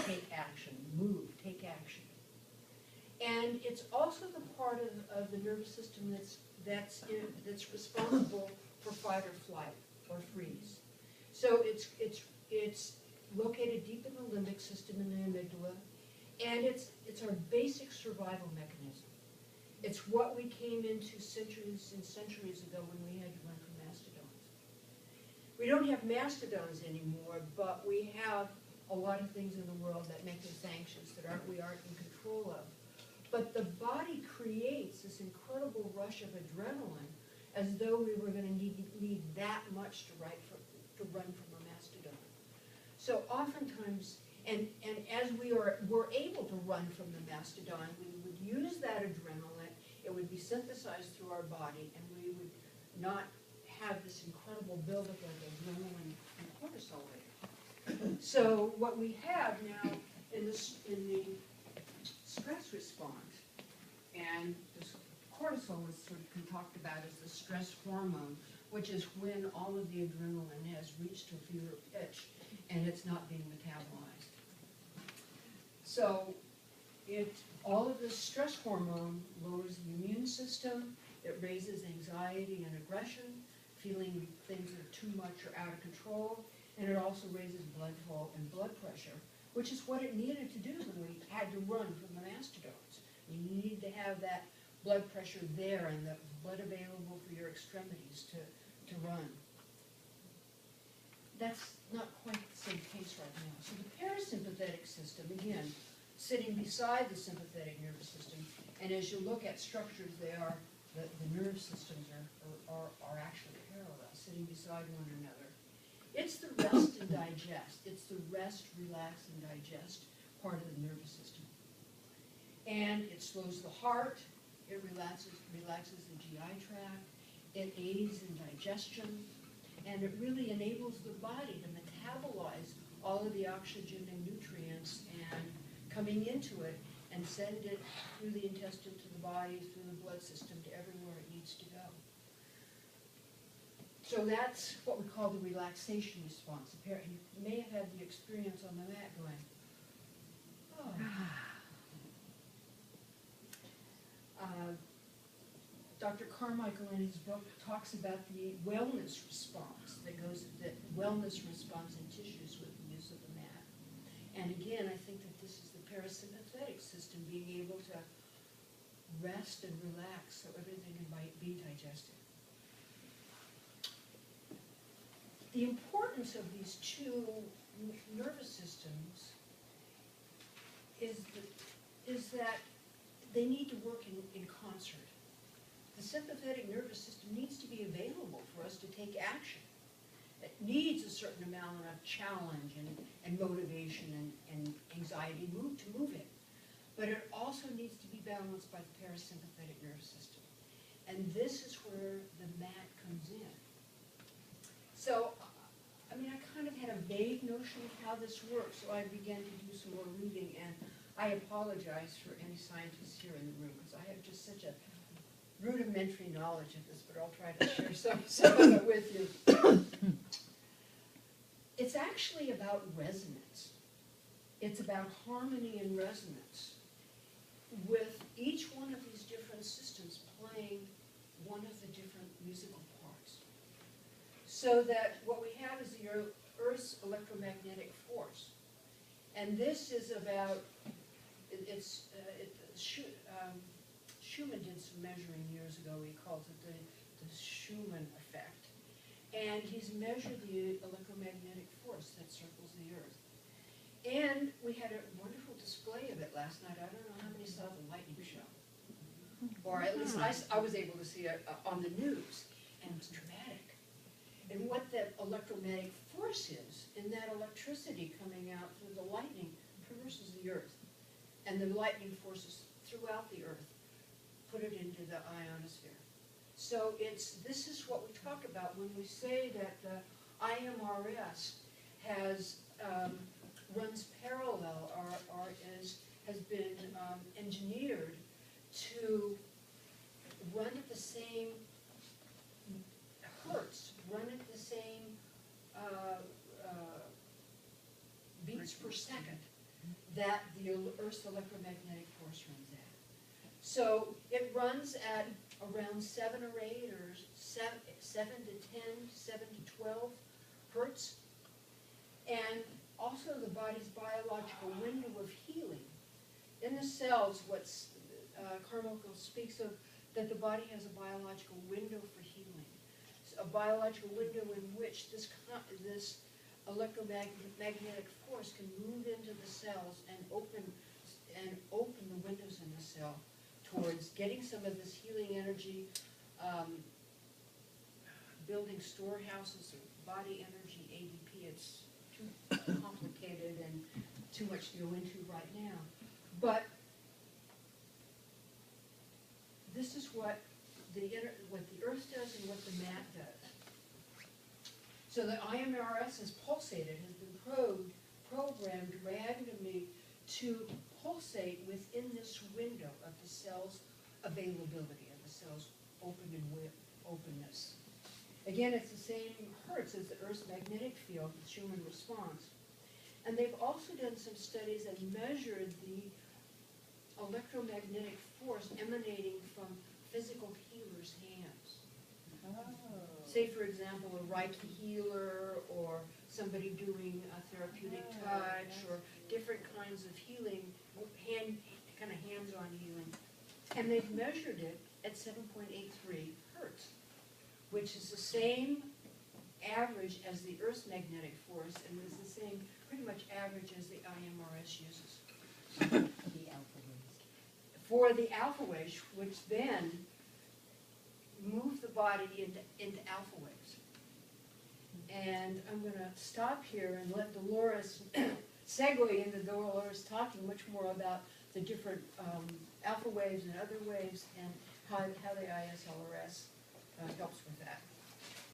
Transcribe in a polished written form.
take action, move, take action. And it's also the part of the nervous system that's responsible for fight or flight or freeze. So it's located deep in the limbic system in the amygdala, and it's our basic survival mechanism. It's what we came into centuries and centuries ago when we had to run from mastodons. We don't have mastodons anymore, but we have a lot of things in the world that make us anxious that we aren't in control of. But the body creates this incredible rush of adrenaline as though we were going to need that much to run from a mastodon. So oftentimes, and as we're able to run from the mastodon, we would use that adrenaline, it would be synthesized through our body, and we would not have this incredible buildup of adrenaline and cortisol later. So what we have now in the stress response, and this cortisol is sort of been talked about as the stress hormone, which is when all of the adrenaline has reached a fever pitch and it's not being metabolized. So all of this stress hormone lowers the immune system, it raises anxiety and aggression, feeling things are too much or out of control, and it also raises blood flow and blood pressure, which is what it needed to do when we had to run from the mastodons. You need to have that blood pressure there and the blood available for your extremities to run. That's not quite the same case right now. So the parasympathetic system, again, sitting beside the sympathetic nervous system, and as you look at structures, the nerve systems are actually parallel, sitting beside one another. It's the rest and digest. It's the rest, relax, and digest part of the nervous system. And it slows the heart, it relaxes the GI tract, it aids in digestion, and it really enables the body to metabolize all of the oxygen and nutrients and coming into it and send it through the intestine to the body, through the blood system to everywhere it needs to go. So that's what we call the relaxation response. Apparently, you may have had the experience on the mat going, oh. Dr. Carmichael in his book talks about the wellness response that wellness response in tissues with the use of the mat. And again, I think that this is the parasympathetic system being able to rest and relax so everything can be digested. The importance of these two nervous systems is that they need to work in concert. The sympathetic nervous system needs to be available for us to take action. It needs a certain amount of challenge and motivation and anxiety to move it. But it also needs to be balanced by the parasympathetic nervous system. And this is where the mat comes in. So, I mean, I kind of had a vague notion of how this works, so I began to do some more reading, and I apologize for any scientists here in the room, because I have just such a rudimentary knowledge of this, but I'll try to share some of it with you. It's actually about resonance. It's about harmony and resonance, with each one of these different systems playing one of the different musical parts. So that what we have is the Earth's electromagnetic force. And this is about, Schumann did some measuring years ago. He calls it the Schumann effect. And he's measured the electromagnetic force that circles the Earth. And we had a wonderful display of it last night. I don't know how many saw the lightning show. Or at least I was able to see it on the news. And it was dramatic. And what that electromagnetic force is, in that electricity coming out through the lightning traverses the Earth. And the lightning forces throughout the Earth put it into the ionosphere. So this is what we talk about when we say that the ISLRS runs parallel or has been engineered to run at the same hertz, run at the same beats per second that the Earth's electromagnetic force runs at. So it runs at around 7 or 8 or 7 to 10, 7 to 12 hertz. And also the body's biological window of healing. In the cells, what's Carmichael speaks of, that the body has a biological window for healing. A biological window in which this electromagnetic force can move into the cells and open the windows in the cell towards getting some of this healing energy, building storehouses of body energy, ADP. It's too complicated and too much to go into right now. But this is what the Earth does and what the mat does. So the ISLRS has pulsated, has been programmed randomly to pulsate within this window of the cell's availability, of the cell's openness. Again, it's the same hertz as the Earth's magnetic field, the Schumann response. And they've also done some studies and measured the electromagnetic force emanating from physical healers' hands. Oh. Say, for example, a Reiki healer or somebody doing a therapeutic touch or different kinds of healing, kind of hands-on healing. And they've measured it at 7.83 hertz, which is the same average as the Earth's magnetic force and is the same pretty much average as the ISLRS uses. The alpha waves. For the alpha waves, which then move the body into alpha waves. And I'm going to stop here and let Dolores segue into Dolores talking much more about the different alpha waves and other waves and how the ISLRS helps with that.